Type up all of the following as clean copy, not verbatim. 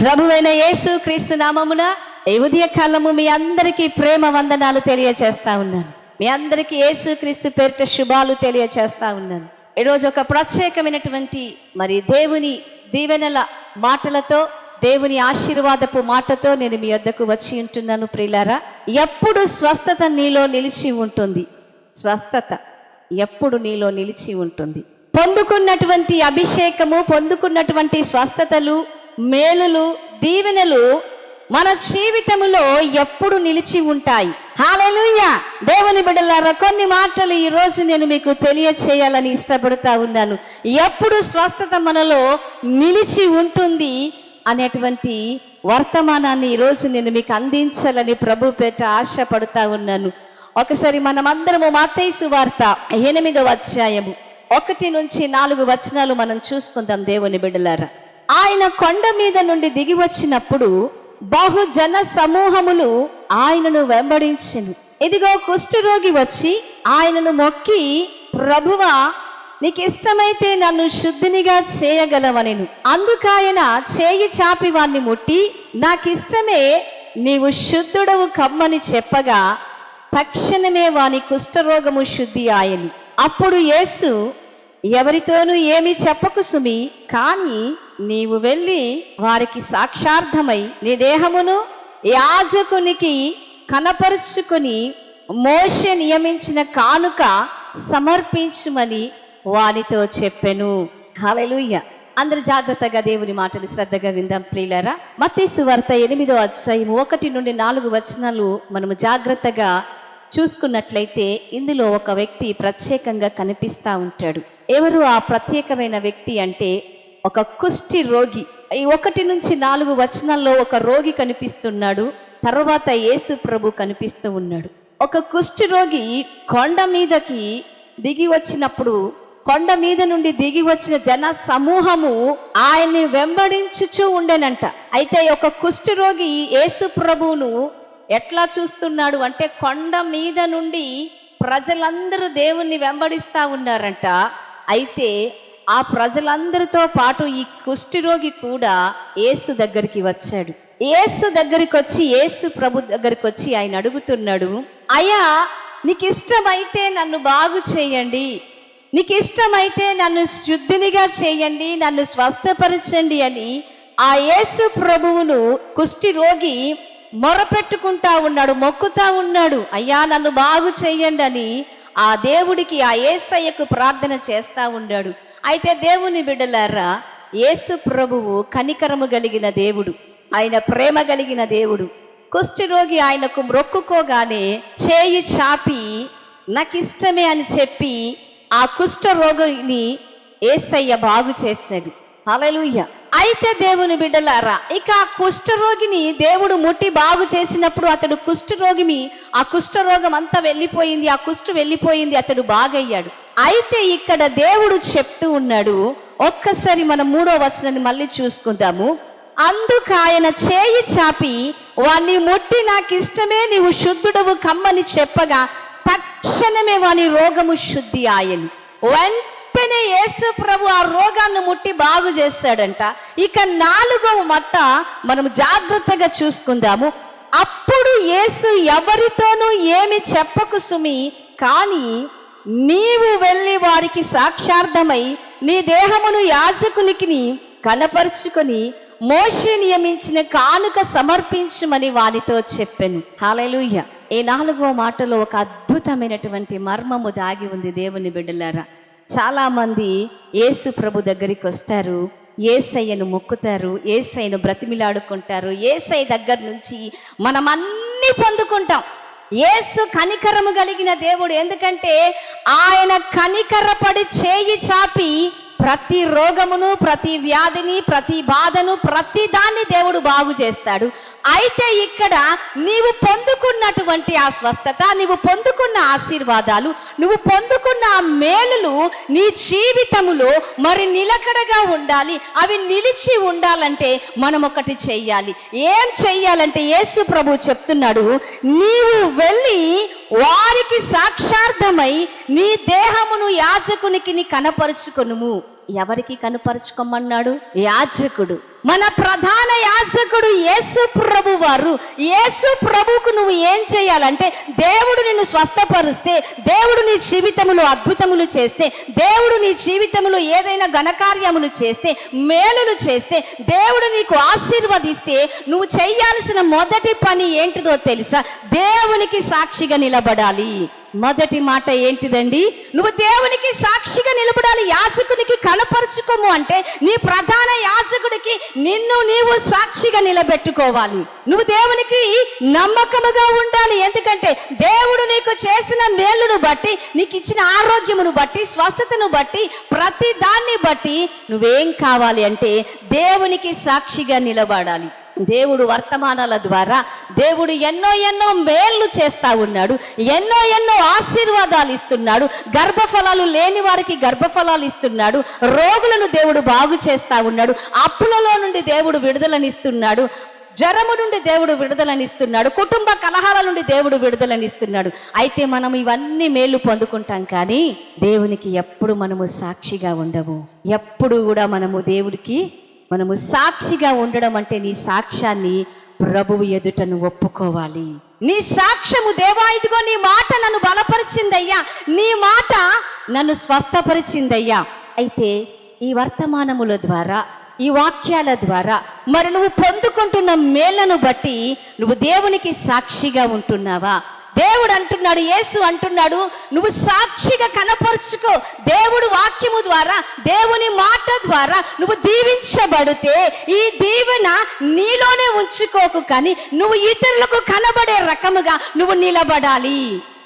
ప్రభువైన యేసు క్రీస్తు నామమున ఈ ఉదయ కాలము మీ అందరికీ ప్రేమ వందనాలు తెలియచేస్తా ఉన్నాను. మీ అందరికీ యేసు క్రీస్తు పేరిట శుభాలు తెలియచేస్తా ఉన్నాను. ఈరోజు ఒక ప్రత్యేకమైనటువంటి దేవుని దీవెనల మాటలతో, దేవుని ఆశీర్వాదపు మాటతో నేను మీ వద్దకు వచ్చి ఉంటున్నాను. ప్రియులారా, ఎప్పుడు స్వస్థత నీలో నిలిచి ఉంటుంది. స్వస్థత ఎప్పుడు నీలో నిలిచి ఉంటుంది. పొందుకున్నటువంటి అభిషేకము, పొందుకున్నటువంటి స్వస్థతలు, మేలులు, దీవెనలు మన జీవితములో ఎప్పుడు నిలిచి ఉంటాయి. హల్లెలూయా! దేవుని బిడ్డలారా, కొన్ని మాటలు ఈ రోజు నేను మీకు తెలియచేయాలని ఇష్టపడుతూ ఉన్నాను. ఎప్పుడు స్వస్థత మనలో నిలిచి ఉంటుంది అనేటువంటి వర్తమానాన్ని ఈరోజు నేను మీకు అందించాలని ప్రభు పేట ఆశపడుతూ ఉన్నాను. ఒకసారి మనమందరము మత్తయి సువార్త 8వ అధ్యాయము 1 నుంచి 4 వచనాలు మనం చూసుకుందాం. దేవుని బిడ్డలారా, ఆయన కొండ మీద నుండి దిగి వచ్చినప్పుడు బహుజన సమూహములు ఆయనను వెంబడించెను. ఇదిగో కుష్ఠరోగి వచ్చి ఆయనను మొక్కి, ప్రభువా, నీకు ఇష్టమైతే నన్ను శుద్ధినిగా చేయగలవనెను. అందుకాయన చేయి చాపి వాణ్ణి ముట్టి, నాకిష్టమే, నీవు శుద్ధుడవు కమ్మని చెప్పగా తక్షణమే వాని కుష్ఠరోగము శుద్ధి ఆయను. అప్పుడు యేసు, ఎవరితోనూ ఏమీ చెప్పకు సుమి, కానీ నీవు వెళ్ళి వారికి సాక్షార్థమై నీ దేహమును యాజకునికి కనపరుచుకొని మోషే నియమించిన కానుక సమర్పించుమని వానితో చెప్పెను. హల్లెలూయా! అందరూ జాగ్రత్తగా దేవుని మాటలు శ్రద్ధగా విందాం. ప్రియులారా, మత్తయి సువార్త 8వ అధ్యాయం 1 నుండి 4 వచనాలు మనము జాగ్రత్తగా చూసుకున్నట్లయితే ఇందులో ఒక వ్యక్తి ప్రత్యేకంగా కనిపిస్తూ ఉంటాడు. ఎవరు ఆ ప్రత్యేకమైన వ్యక్తి అంటే ఒక కుష్టి రోగి. ఈ 1 నుంచి 4 వచనాల్లో ఒక రోగి కనిపిస్తున్నాడు. తర్వాత యేసు ప్రభు కనిపిస్తూ ఉన్నాడు. ఒక కుష్టి రోగి కొండ మీదకి దిగి వచ్చినప్పుడు, కొండ మీద నుండి దిగి వచ్చిన జన సమూహము ఆయన్ని వెంబడించుచూ ఉండేనంట. అయితే ఒక కుష్టి రోగి యేసు ప్రభువును ఎట్లా చూస్తున్నాడు అంటే, కొండ మీద నుండి ప్రజలందరూ దేవుణ్ణి వెంబడిస్తూ ఉన్నారంట. అయితే ఆ ప్రజలందరితో పాటు ఈ కుష్ఠరోగి కూడా యేసు దగ్గరికి వచ్చాడు. యేసు దగ్గరికి వచ్చి, యేసు ప్రభు దగ్గరికి వచ్చి ఆయన అడుగుతున్నాడు, అయ్యా, నీకు ఇష్టమైతే నన్ను బాగు చేయండి, నీకు ఇష్టమైతే నన్ను శుద్ధినిగా చేయండి, నన్ను స్వస్థపరచండి అని ఆ యేసు ప్రభువును కుష్ఠరోగి మొరపెట్టుకుంటా ఉన్నాడు, మొక్కుతా ఉన్నాడు. అయ్యా, నన్ను బాగు చేయండి అని ఆ దేవుడికి, ఆ యేసయ్యకు ప్రార్థన చేస్తా ఉన్నాడు. అయితే దేవుని బిడ్డలారా, యేసు ప్రభువు కనికరము కలిగిన దేవుడు, ఆయన ప్రేమ కలిగిన దేవుడు. కుష్ఠరోగి ఆయనకు మొక్కుకోగానే చేయి చాపి నాకు ఇష్టమే అని చెప్పి ఆ కుష్ఠరోగిని యేసయ్య బాగు చేశాడు. హల్లెలూయా! అయితే దేవుని బిడ్డలారా, ఇక ఆ కుష్ఠరోగిని దేవుడు ముట్టి బాగు చేసినప్పుడు అతడు కుష్ఠరోగిని, ఆ కుష్ఠరోగం అంతా వెళ్ళిపోయింది, ఆ కుష్ఠు వెళ్ళిపోయింది, అతడు బాగయ్యాడు. అయితే ఇక్కడ దేవుడు చెప్తూ ఉన్నాడు, ఒక్కసారి మనం 3వ వచనాన్ని మళ్ళీ చూసుకుందాము. అందుకు ఆయన చేయి చాపి వాణ్ణి ముట్టి, నాకు ఇష్టమే, నీవు శుద్ధుడవు కమ్మని చెప్పగా తక్షణమే వాని రోగము శుద్ధి ఆయను. వెంటనే యేసు ప్రభు ఆ రోగాన్ని ముట్టి బాగు చేశాడంట. ఇక 4వ మాట మనం జాగ్రత్తగా చూసుకుందాము. అప్పుడు యేసు, ఎవరితోనూ ఏమి చెప్పకు సుమి, కానీ నీవు వెళ్ళి వారికి సాక్షార్థమై నీ దేహమును యాజకునికి కనపరుచుకొని మోషే నియమించిన కానుక సమర్పించుమని వానితో చెప్పెను. హల్లెలూయా! ఈ 4వ మాటలో ఒక అద్భుతమైనటువంటి మర్మము దాగి ఉంది. దేవుని బిడ్డలారా, చాలా మంది యేసు ప్రభు దగ్గరికి వస్తారు, యేసయ్యను మొక్కుతారు, యేసయ్యను బ్రతిమిలాడుకుంటారు. యేసయ్య దగ్గర నుంచి మనం అన్నీ పొందుకుంటాం. యేసు కనికరము కలిగిన దేవుడు. ఎందుకంటే ఆయన కనికరపడి చేయి చాపి ప్రతి రోగమును, ప్రతి వ్యాధిని, ప్రతి బాధను, ప్రతి దాన్ని దేవుడు బాగు చేస్తాడు. అయితే ఇక్కడ నీవు పొందుకున్నటువంటి ఆ స్వస్థత, నీవు పొందుకున్న ఆశీర్వాదాలు, నువ్వు పొందుకున్న ఆ మేలులు నీ జీవితములో మరి నిలకడగా ఉండాలి. అవి నిలిచి ఉండాలంటే మనం ఒకటి చెయ్యాలి. ఏం చెయ్యాలంటే యేసు ప్రభు చెప్తున్నాడు, నీవు వెళ్ళి వారికి సాక్షార్థమై నీ దేహమును యాజకునికి కనపరుచుకొనుము. ఎవరికి కనపరుచుకోమన్నాడు? యాజకుడు. మన ప్రధాన యాజకుడు యేసు ప్రభు వారు. యేసు ప్రభువుకు నువ్వు ఏం చేయాలంటే, దేవుడు నిన్ను స్వస్థపరుస్తే, దేవుడు నీ జీవితములో అద్భుతములు చేస్తే, దేవుడు నీ జీవితంలో ఏదైనా ఘనకార్యములు చేస్తే, మేలులు చేస్తే, దేవుడు నీకు ఆశీర్వదిస్తే నువ్వు చేయాల్సిన మొదటి పని ఏంటిదో తెలుసా? దేవునికి సాక్షిగా నిలబడాలి. మొదటి మాట ఏంటిదండి? నువ్వు దేవునికి సాక్షిగా నిలబడాలి. యాజకునికి కనపరుచుకోము అంటే నీ ప్రధాన యాజకుడికి నిన్ను నీవు సాక్షిగా నిలబెట్టుకోవాలి. నువ్వు దేవునికి నమ్మకముగా ఉండాలి. ఎందుకంటే దేవుడు నీకు చేసిన మేలును బట్టి, నీకు ఇచ్చిన ఆరోగ్యమును బట్టి, స్వస్థతను బట్టి, ప్రతి దాన్ని బట్టి నువ్వేం కావాలి అంటే దేవునికి సాక్షిగా నిలబడాలి. దేవుడు వర్తమానాల ద్వారా దేవుడు ఎన్నో మేళ్ళు చేస్తా ఉన్నాడు. ఎన్నో ఆశీర్వాదాలు ఇస్తున్నాడు. గర్భఫలాలు లేని వారికి గర్భఫలాలు ఇస్తున్నాడు. రోగులను దేవుడు బాగు చేస్తా ఉన్నాడు. అప్పులలో నుండి దేవుడు విడుదలనిస్తున్నాడు. జ్వరము నుండి దేవుడు విడుదలనిస్తున్నాడు. కుటుంబ కలహాల నుండి దేవుడు విడుదలనిస్తున్నాడు. అయితే మనం ఇవన్నీ మేలు పొందుకుంటాం, కానీ దేవునికి ఎప్పుడు మనము సాక్షిగా ఉండము. ఎప్పుడు కూడా మనము సాక్షిగా ఉండడం అంటే నీ సాక్ష్యాన్ని ప్రభువు ఎదుట నువ్వు ఒప్పుకోవాలి. నీ సాక్ష్యము, దేవా ఇదిగో నీ మాట నన్ను బలపరిచిందయ్యా, నీ మాట నన్ను స్వస్థపరిచిందయ్యా. అయితే ఈ వర్తమానముల ద్వారా, ఈ వాక్యాల ద్వారా మరి నువ్వు పొందుకుంటున్న మేళ్లను బట్టి నువ్వు దేవునికి సాక్షిగా ఉంటున్నావా? దేవుడు అంటున్నాడు, యేసు అంటున్నాడు, నువ్వు సాక్షిగా కనపరుచుకో. దేవుడు వాక్యము ద్వారా, దేవుని మాట ద్వారా నువ్వు దీవించబడితే ఈ దీవెన నీలోనే ఉంచుకోకు, కానీ నువ్వు ఇతరులకు కనబడే రకముగా నువ్వు నిలబడాలి.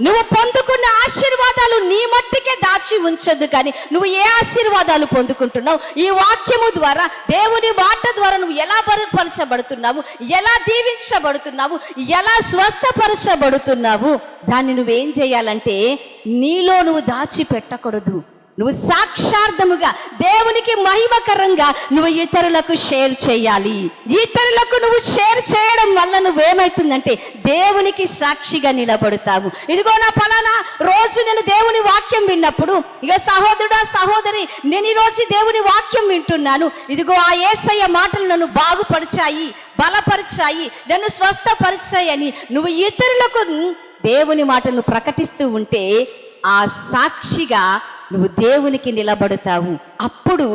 నువ్వు పొందుకున్న ఆశీర్వాదాలు నీ మట్టికే దాచి ఉంచొద్దు, కానీ నువ్వు ఏ ఆశీర్వాదాలు పొందుకుంటున్నావు, ఈ వాక్యము ద్వారా, దేవుని మాట ద్వారా నువ్వు ఎలా బలపరచబడుతున్నావు, ఎలా దీవించబడుతున్నావు, ఎలా స్వస్థపరచబడుతున్నావు, దాన్ని నువ్వేం చేయాలంటే నీలో నువ్వు దాచిపెట్టకూడదు. నువ్వు సాక్షార్థముగా దేవునికి మహిమకరంగా నువ్వు ఇతరులకు షేర్ చేయాలి. ఇతరులకు నువ్వు షేర్ చేయడం వల్ల నువ్వేమవుతుందంటే దేవునికి సాక్షిగా నిలబడతావు. ఇదిగో నా ఫలానా రోజు నేను దేవుని వాక్యం విన్నప్పుడు, ఇక సహోదరుడా సహోదరి, నేను ఈరోజు దేవుని వాక్యం వింటున్నాను, ఇదిగో ఆ యేసయ్య మాటలు నన్ను బాగుపరిచాయి, బలపరిచాయి, నన్ను స్వస్థపరిచాయి అని నువ్వు ఇతరులకు దేవుని మాటను ప్రకటిస్తూ ఉంటే ఆ సాక్షిగా నువ్వు దేవునికి నిలబడతావు. అప్పుడు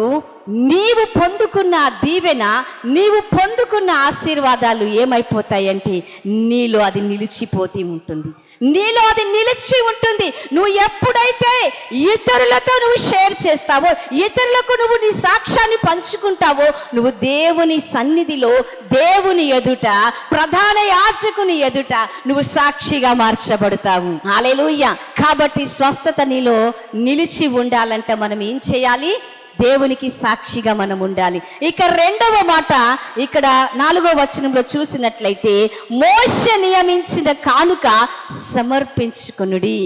నీవు పొందుకున్న దీవెన, నీవు పొందుకున్న ఆశీర్వాదాలు ఏమైపోతాయంటే నీలో అది నిలిచిపోతూ ఉంటుంది. నీలో అది నిలిచి ఉంటుంది. నువ్వు ఎప్పుడైతే ఇతరులతో నువ్వు షేర్ చేస్తావో, ఇతరులకు నువ్వు నీ సాక్ష్యాన్ని పంచుకుంటావో, నువ్వు దేవుని సన్నిధిలో, దేవుని ఎదుట, ప్రధాన యాజకుని ఎదుట నువ్వు సాక్షిగా మార్చబడతావు. హల్లెలూయా. కాబట్టి స్వస్థత నీలో నిలిచి ఉండాలంటే మనం ఏం చేయాలి? దేవునికి సాక్షిగా మనం ఉండాలి. ఇక రెండవ మాట ఇక్కడ 4వ వచనంలో చూసినట్లయితే, మోషే నియమించిన కానుక సమర్పించుకొనుడి.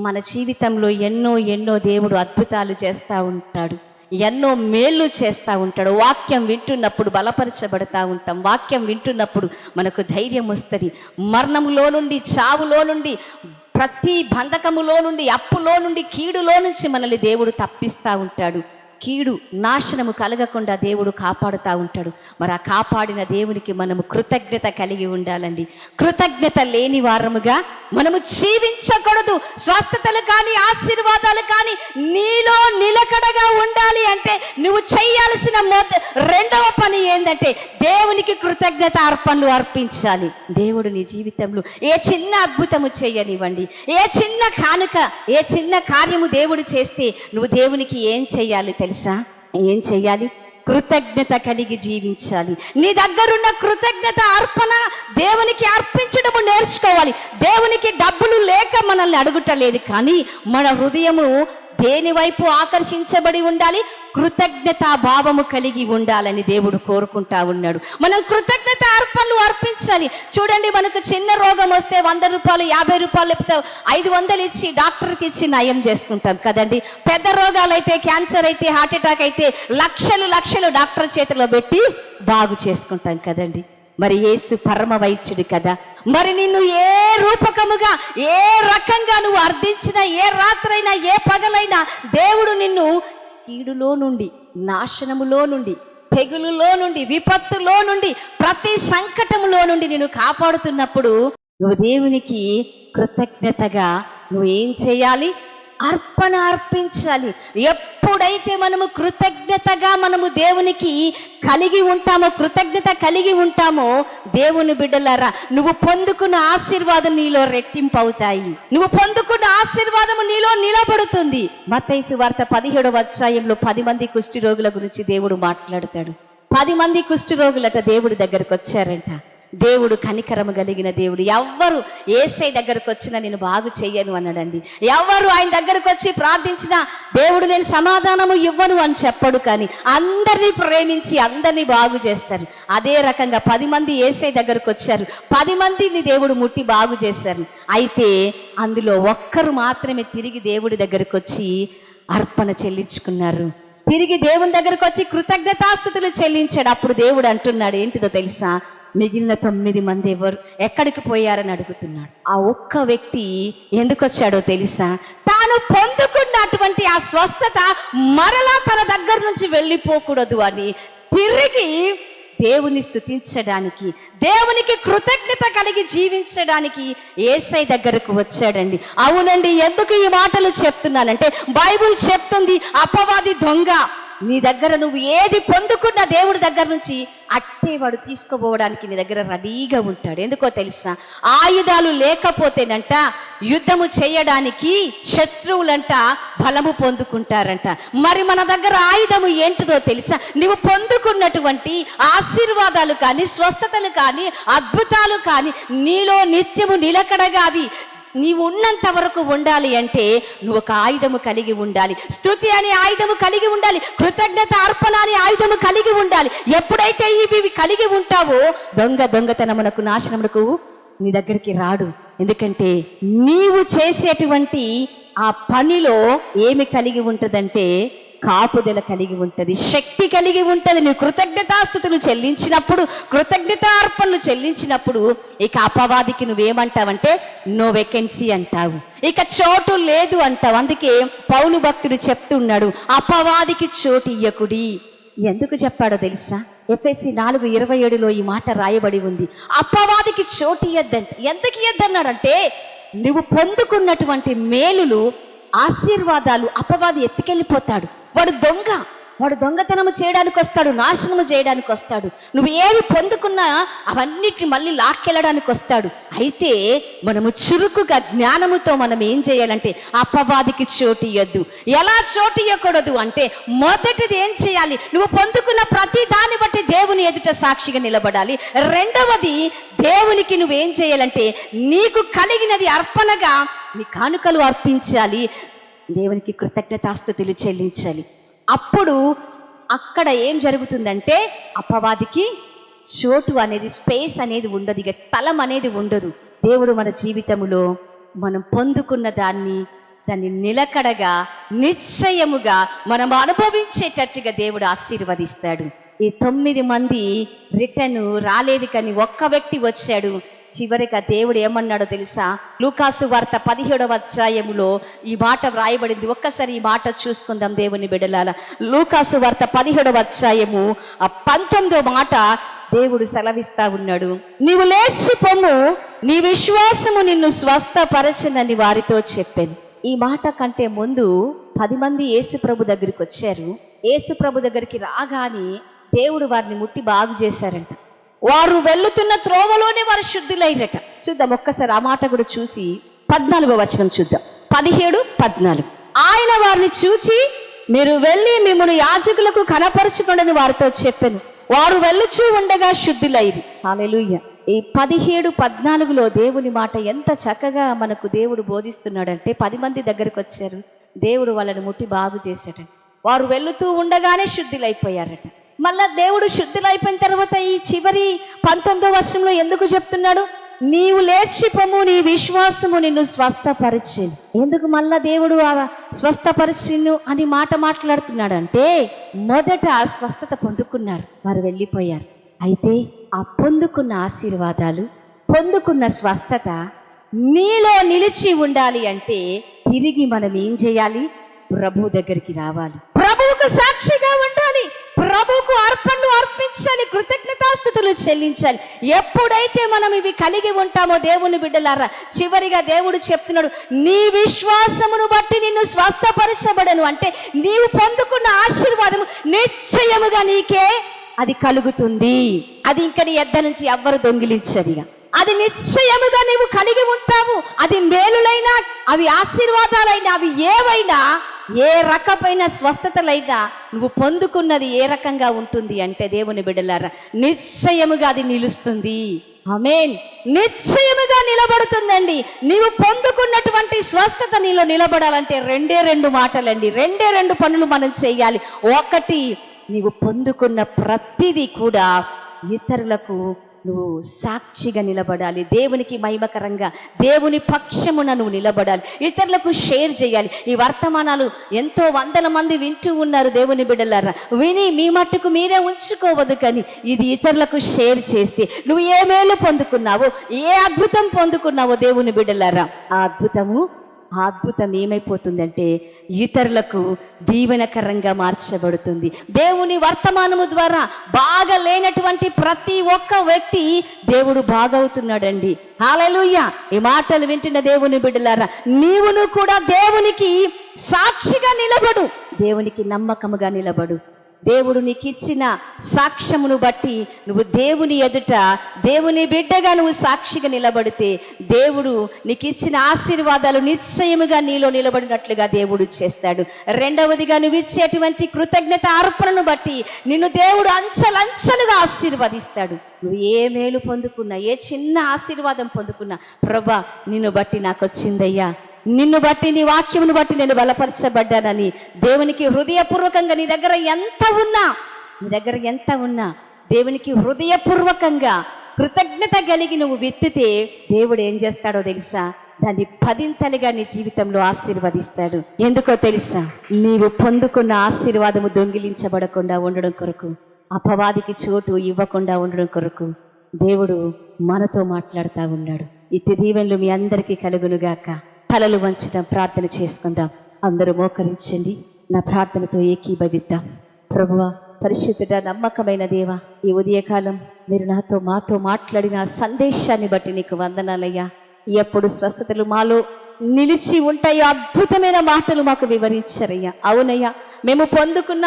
మన జీవితంలో ఎన్నో దేవుడు అద్భుతాలు చేస్తూ ఉంటాడు, ఎన్నో మేళ్ళు చేస్తూ ఉంటాడు. వాక్యం వింటున్నప్పుడు బలపరచబడతా ఉంటాం. వాక్యం వింటున్నప్పుడు మనకు ధైర్యం వస్తుంది. మరణములో నుండి, చావులో నుండి, ప్రతి బంధకములో నుండి, అప్పులో నుండి, కీడులో నుంచి మనల్ని దేవుడు తప్పిస్తూ ఉంటాడు. కీడు, నాశనము కలగకుండా దేవుడు కాపాడుతూ ఉంటాడు. మరి ఆ కాపాడిన దేవునికి మనము కృతజ్ఞత కలిగి ఉండాలండి. కృతజ్ఞత లేని వారముగా మనము జీవించకూడదు. స్వస్థతలు కానీ, ఆశీర్వాదాలు కానీ నీలో నిలకడగా ఉండాలి అంటే నువ్వు చేయాల్సిన రెండవ పని ఏంటంటే దేవునికి కృతజ్ఞత అర్పణలు అర్పించాలి. దేవుడు నీ జీవితంలో ఏ చిన్న అద్భుతము చేయనివ్వండి, ఏ చిన్న కానుక, ఏ చిన్న కార్యము దేవుడు చేస్తే నువ్వు దేవునికి ఏం చేయాలి తెలుసా? ఏం చెయ్యాలి? కృతజ్ఞత కలిగి జీవించాలి. నీ దగ్గరున్న కృతజ్ఞత అర్పణ దేవునికి అర్పించడము నేర్చుకోవాలి. దేవునికి డబ్బులు లేక మనల్ని అడుగుటలేదు, కానీ మన హృదయము దేని వైపు ఆకర్షించబడి ఉండాలి? కృతజ్ఞతా భావము కలిగి ఉండాలని దేవుడు కోరుకుంటా ఉన్నాడు. మనం కృతజ్ఞత అర్పణలు అర్పించాలి. చూడండి, మనకు చిన్న రోగం వస్తే 100 రూపాయలు 50 రూపాయలు లేకపోతే 500 ఇచ్చి డాక్టర్కి ఇచ్చి నయం చేసుకుంటాం కదండి. పెద్ద రోగాలైతే, క్యాన్సర్ అయితే, హార్ట్ అటాక్ అయితే లక్షలు డాక్టర్ చేతిలో పెట్టి బాగు చేసుకుంటాం కదండి. మరి యేసు పరమ వైద్యుడు కదా. మరి నిన్ను ఏ రూపకముగా, ఏ రకంగా నువ్వు అర్థించినా, ఏ రాత్రైనా, ఏ పగలైనా దేవుడు నిన్ను కీడులో నుండి, నాశనములో నుండి, తెగులులో నుండి, విపత్తులో నుండి, ప్రతి సంకటములో నుండి నిన్ను కాపాడుతున్నప్పుడు నువ్వు దేవునికి కృతజ్ఞతగా నువ్వు ఏం చేయాలి? అర్పణ అర్పించాలి. ఎప్పుడైతే మనము కృతజ్ఞతగా మనము దేవునికి కలిగి ఉంటామో, కృతజ్ఞత కలిగి ఉంటామో, దేవుని బిడ్డలారా, నువ్వు పొందుకున్న ఆశీర్వాదం నీలో రెట్టింపు అవుతాయి. నువ్వు పొందుకున్న ఆశీర్వాదము నీలో నిలబడుతుంది. మత్తయి సువార్త 17వ అధ్యాయంలో 10 మంది కుష్టి రోగుల గురించి దేవుడు మాట్లాడతాడు. 10 మంది కుష్టి రోగులట దేవుడి దగ్గరకు వచ్చారంట. దేవుడు కనికరము కలిగిన దేవుడు. ఎవ్వరు యేసయ్య దగ్గరకు వచ్చినా నేను బాగు చెయ్యను అన్నాడండి. ఎవరు ఆయన దగ్గరకు వచ్చి ప్రార్థించినా దేవుడు నేను సమాధానము ఇవ్వను అని చెప్పడు, కానీ అందరినీ ప్రేమించి అందరినీ బాగు చేస్తారు. అదే రకంగా 10 మంది యేసయ్య దగ్గరకు వచ్చారు. 10 మందిని దేవుడు ముట్టి బాగు చేశారు. అయితే అందులో ఒక్కరు మాత్రమే తిరిగి దేవుడి దగ్గరకు వచ్చి అర్పణ చెల్లించుకున్నారు. తిరిగి దేవుని దగ్గరకు వచ్చి కృతజ్ఞతాస్తుతులు చెల్లించాడు. అప్పుడు దేవుడు అంటున్నాడు, ఏంటిదో తెలుసా? మిగిలిన 9 మంది ఎక్కడికి పోయారని అడుగుతున్నాడు. ఆ ఒక్క వ్యక్తి ఎందుకు వచ్చాడో తెలుసా? తాను పొందుకున్నటువంటి ఆ స్వస్థత మరలా తన దగ్గర నుంచి వెళ్ళిపోకూడదు అని తిరిగి దేవుని స్తుతించడానికి, దేవునికి కృతజ్ఞత కలిగి జీవించడానికి యేసయ్య దగ్గరకు వచ్చాడండి. అవునండి, ఎందుకు ఈ మాటలు చెప్తున్నానంటే బైబిల్ చెప్తుంది, అపవాది దొంగ నీ దగ్గర నువ్వు ఏది పొందుకున్న దేవుడి దగ్గర నుంచి అట్టే వాడు తీసుకుపోవడానికి నీ దగ్గర రెడీగా ఉంటాడు. ఎందుకో తెలుసా? ఆయుధాలు లేకపోతేనంట యుద్ధము చేయడానికి శత్రువులంట బలము పొందుకుంటారంట. మరి మన దగ్గర ఆయుధము ఏంటిదో తెలుసా? నువ్వు పొందుకున్నటువంటి ఆశీర్వాదాలు కానీ, స్వస్థతలు కానీ, అద్భుతాలు కానీ నీలో నిత్యము నిలకడగా అవి నీవు ఉన్నంత వరకు ఉండాలి అంటే నువ్వు ఒక ఆయుధము కలిగి ఉండాలి. స్తుతి అనే ఆయుధము కలిగి ఉండాలి. కృతజ్ఞత అర్పణ అనే ఆయుధము కలిగి ఉండాలి. ఎప్పుడైతే ఇవి కలిగి ఉంటావో దొంగతనమునకు, నాశనమునకు నీ దగ్గరికి రాడు. ఎందుకంటే నీవు చేసేటువంటి ఆ పనిలో ఏమి కలిగి ఉంటుందంటే కాపుదల కలిగి ఉంటుంది, శక్తి కలిగి ఉంటుంది. నువ్వు కృతజ్ఞతాస్తుతులు చెల్లించినప్పుడు, కృతజ్ఞతార్పణలు చెల్లించినప్పుడు ఇక అపవాదికి నువ్వేమంటావంటే నో వేకెన్సీ అంటావు, ఇక చోటు లేదు అంటావు. అందుకే పౌలు భక్తుడు చెప్తున్నాడు, అపవాదికి చోటు ఇయ్యకుడి. ఎందుకు చెప్పాడో తెలుసా? ఎఫెసీ 4:27లో ఈ మాట రాయబడి ఉంది. అపవాదికి చోటు ఇయ్యద్దంట. ఎందుకు ఇయ్యద్దన్నాడంటే నువ్వు పొందుకున్నటువంటి మేలులు, ఆశీర్వాదాలు అపవాది ఎత్తుకెళ్ళిపోతాడు. వాడు దొంగతనము చేయడానికి వస్తాడు, నాశనము చేయడానికి వస్తాడు. నువ్వు ఏవి పొందుకున్నా అవన్నిటిని మళ్ళీ లాక్కెళ్ళడానికి వస్తాడు. అయితే మనము చురుకుగా జ్ఞానముతో మనం ఏం చేయాలంటే అపవాదికి చోటు ఇయ్యద్దు. ఎలా చోటు ఇవ్వకూడదు అంటే మొదటిది ఏం చేయాలి? నువ్వు పొందుకున్న ప్రతి దాన్ని బట్టి దేవుని ఎదుట సాక్షిగా నిలబడాలి. రెండవది, దేవునికి నువ్వేం చేయాలంటే నీకు కలిగినది అర్పణగా నీ కానుకలు అర్పించాలి, దేవునికి కృతజ్ఞతాస్తుతులు చెల్లించాలి. అప్పుడు అక్కడ ఏం జరుగుతుందంటే అపవాదికి చోటు అనేది, స్పేస్ అనేది ఉండదు, ఇక స్థలం అనేది ఉండదు. దేవుడు మన జీవితంలో మనం పొందుకున్న దాన్ని నిలకడగా, నిశ్చయముగా మనం అనుభవించేటట్టుగా దేవుడు ఆశీర్వదిస్తాడు. ఈ 9 మంది రిటర్న్ రాలేదు, కానీ ఒక్క వ్యక్తి వచ్చాడు. చివరిగా దేవుడు ఏమన్నాడో తెలుసా? లూకాసు వార్త 17వ అధ్యాయములో ఈ మాట వ్రాయబడింది. ఒక్కసారి ఈ మాట చూసుకుందాం దేవుని బిడ్డలారా. లూకాసు వార్త 17వ అధ్యాయము 19వ మాట దేవుడు సెలవిస్తా ఉన్నాడు. నీవు లేచి పొమ్ము, నీ విశ్వాసము నిన్ను స్వస్థపరచనని వారితో చెప్పాను. ఈ మాట కంటే ముందు 10 మంది యేసు ప్రభు దగ్గరికి వచ్చారు. యేసు ప్రభు దగ్గరికి రాగానే దేవుడు వారిని ముట్టి బాగు చేశారంట. వారు వెళ్తున్న త్రోవలోనే వారు శుద్ధులైరట. చూద్దాం ఒక్కసారి ఆ మాట కూడా చూసి 14వ వచనం చూద్దాం. 17:14. ఆయన వారిని చూచి మీరు వెళ్ళి మిమ్మల్ని యాజకులకు కనపరచుకోండి వారితో చెప్పాను. వారు వెళ్ళుచూ ఉండగా శుద్ధులైరి. హల్లెలూయా. ఈ 17:14లో దేవుని మాట ఎంత చక్కగా మనకు దేవుడు బోధిస్తున్నాడంటే 10 మంది దగ్గరకు వచ్చారు. దేవుడు వాళ్ళని ముట్టి బాగు చేశాడట. వారు వెళుతూ ఉండగానే శుద్ధులైపోయారట. మళ్ళా దేవుడు శుద్ధులైపోయిన తర్వాత ఈ చివరి 19వ వచనంలో ఎందుకు చెప్తున్నాడు? నీవు లేచిపోము, నీ విశ్వాసము నిన్ను స్వస్థపరిచెను. ఎందుకు మళ్ళా దేవుడు ఆ స్వస్థపరిచెను అని మాట మాట్లాడుతున్నాడు అంటే, మొదట స్వస్థత పొందుకున్నారు, వారు వెళ్ళిపోయారు. అయితే ఆ పొందుకున్న ఆశీర్వాదాలు, పొందుకున్న స్వస్థత నీలో నిలిచి ఉండాలి అంటే తిరిగి మనం ఏం చేయాలి? ప్రభు దగ్గరికి రావాలి, ప్రభువుకు సాక్షిగా ఉండాలి, ప్రభువుకు అర్పణలు అర్పించాలి, కృతజ్ఞతాస్తుతులు చెల్లించాలి. ఎప్పుడైతే మనం ఇవి కలిగి ఉంటామో దేవుని బిడ్డలారా, చివరిగా దేవుడు చెప్తున్నాడు, నీ విశ్వాసమును బట్టి నిన్ను స్వస్థపరచబడను. అంటే నీవు పొందుకున్న ఆశీర్వాదము నిశ్చయముగా నీకే అది కలుగుతుంది. అది ఇంకా నీ యొద్ద నుంచి ఎవ్వరు దొంగిలించరిగా. అది నిశ్చయముగా నీవు కలిగి ఉంటావు. అది మేలులైనా, అవి ఆశీర్వాదాలైనా, అవి ఏవైనా, ఏ రకమైన స్వస్థతలైనా నువ్వు పొందుకున్నది ఏ రకంగా ఉంటుంది అంటే దేవుని బిడ్డలారా, నిశ్చయముగా అది నిలుస్తుంది. ఆమేన్. నిశ్చయముగా నిలబడుతుందండి. నీవు పొందుకున్నటువంటి స్వస్థత నీలో నిలబడాలంటే రెండు మాటలండి, రెండు పనులు మనం చేయాలి. ఒకటి, నీవు పొందుకున్న ప్రతిదీ కూడా ఇతరులకు నువ్వు సాక్షిగా నిలబడాలి. దేవునికి మహిమకరంగా దేవుని పక్షమున నువ్వు నిలబడాలి, ఇతరులకు షేర్ చేయాలి. ఈ వర్తమానాలు ఎంతో వందల మంది వింటూ ఉన్నారు దేవుని బిడ్డలారా. విని మీ మట్టుకు మీరే ఉంచుకోవద్దు, కానీ ఇది ఇతరులకు షేర్ చేస్తే నువ్వు ఏ మేలు పొందుకున్నావో, ఏ అద్భుతం పొందుకున్నావో దేవుని బిడ్డలారా, ఆ అద్భుతం ఏమైపోతుందంటే ఇతరులకు దీవెనకరంగా మార్చబడుతుంది. దేవుని వర్తమానము ద్వారా బాగా లేనటువంటి ప్రతి ఒక్క వ్యక్తి దేవుడు బాగవుతున్నాడండి. హల్లెలూయా. ఈ మాటలు వింటున్న దేవుని బిడ్డలారా, నీవును కూడా దేవునికి సాక్షిగా నిలబడు, దేవునికి నమ్మకముగా నిలబడు. దేవుడు నీకు ఇచ్చిన సాక్ష్యమును బట్టి నువ్వు దేవుని ఎదుట దేవుని బిడ్డగా నువ్వు సాక్షిగా నిలబడితే దేవుడు నీకు ఇచ్చిన ఆశీర్వాదాలు నిశ్చయముగా నీలో నిలబడినట్లుగా దేవుడు చేస్తాడు. రెండవదిగా, నువ్వు ఇచ్చేటువంటి కృతజ్ఞత అర్పణను బట్టి నిన్ను దేవుడు అంచెలంచెలుగా ఆశీర్వదిస్తాడు. నువ్వు ఏ మేలు పొందుకున్నా, ఏ చిన్న ఆశీర్వాదం పొందుకున్నా, ప్రభా నిన్ను బట్టి నాకు వచ్చిందయ్యా, నిన్ను బట్టి, నీ వాక్యమును బట్టి నేను బలపరచబడ్డానని దేవునికి హృదయపూర్వకంగా నీ దగ్గర ఎంత ఉన్నా దేవునికి హృదయపూర్వకంగా కృతజ్ఞత కలిగి నువ్వు విత్తితే దేవుడు ఏం చేస్తాడో తెలుసా? దాన్ని 10ంతలుగా నీ జీవితంలో ఆశీర్వదిస్తాడు. ఎందుకో తెలుసా? నీవు పొందుకున్న ఆశీర్వాదము దొంగిలించబడకుండా ఉండడం కొరకు, అపవాదికి చోటు ఇవ్వకుండా ఉండడం కొరకు దేవుడు మనతో మాట్లాడుతూ ఉన్నాడు. ఇట్టి దీవెనలు మీ అందరికీ కలుగునుగాక. తలలు వంచుదాం, ప్రార్థన చేసుకుందాం. అందరూ మోకరించండి, నా ప్రార్థనతో ఏకీభవిద్దాం. ప్రభువా, పరిశుద్ధుడా, నమ్మకమైన దేవా, ఈ ఉదయకాలం మీరు మాతో మాట్లాడిన సందేశాన్ని బట్టి నీకు వందనాలయ్యా. ఎప్పుడు స్వస్థతలు మాలో నిలిచి ఉంటాయో అద్భుతమైన మాటలు మాకు వివరించారయ్యా. అవునయ్యా, మేము పొందుకున్న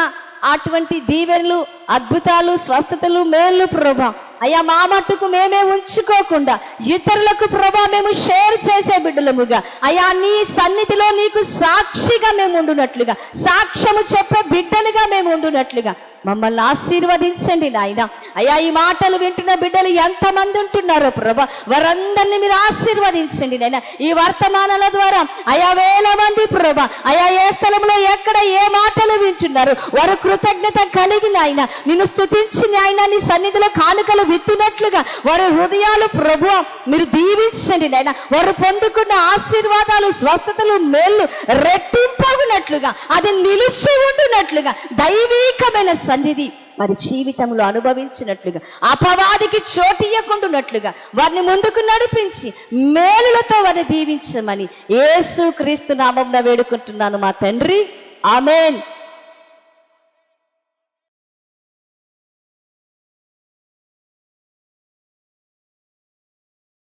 అటువంటి దీవెనలు, అద్భుతాలు, స్వస్థతలు, మేలు ప్రభా అయ్యా మా మట్టుకు మేమే ఉంచుకోకుండా ఇతరులకు ప్రభా మేము షేర్ చేసే బిడ్డలముగా అయ్యా, నీ సన్నిధిలో నీకు సాక్షిగా మేము ఉండునట్లుగా, సాక్ష్యము చెప్పే బిడ్డలుగా మేము ఉండునట్లుగా మమ్మల్ని ఆశీర్వదించండి నాయన. అయ్యా, ఈ మాటలు వింటున్న బిడ్డలు ఎంతమంది ఉంటున్నారో ప్రభా, వారందరినీ మీరు ఆశీర్వదించండి నాయన. ఈ వర్తమానాల ద్వారా అయా వేల మంది ప్రభా అయా ఏ స్థలంలో ఎక్కడ ఏ మాటలు వింటున్నారు, వారు కృతజ్ఞత కలిగి నాయన నిన్ను స్తుతించి నాయన నీ సన్నిధిలో కానుకలు విత్తినట్లుగా వారి హృదయాలు ప్రభు మీరు దీవించండి నాయన. వారు పొందుకున్న ఆశీర్వాదాలు, స్వస్థతలు, మేళ్ళు రెట్టింపగునట్లుగా, అది నిలిచి ఉండునట్లుగా, దైవీకమైన సన్నిధి వారి జీవితంలో అనుభవించినట్లుగా, అపవాదికి చోటియ్యకుండునట్లుగా వారిని ముందుకు నడిపించి మేలులతో వారిని దీవించమని యేసు క్రీస్తు నామమున వేడుకుంటున్నాను మా తండ్రి. ఆమేన్.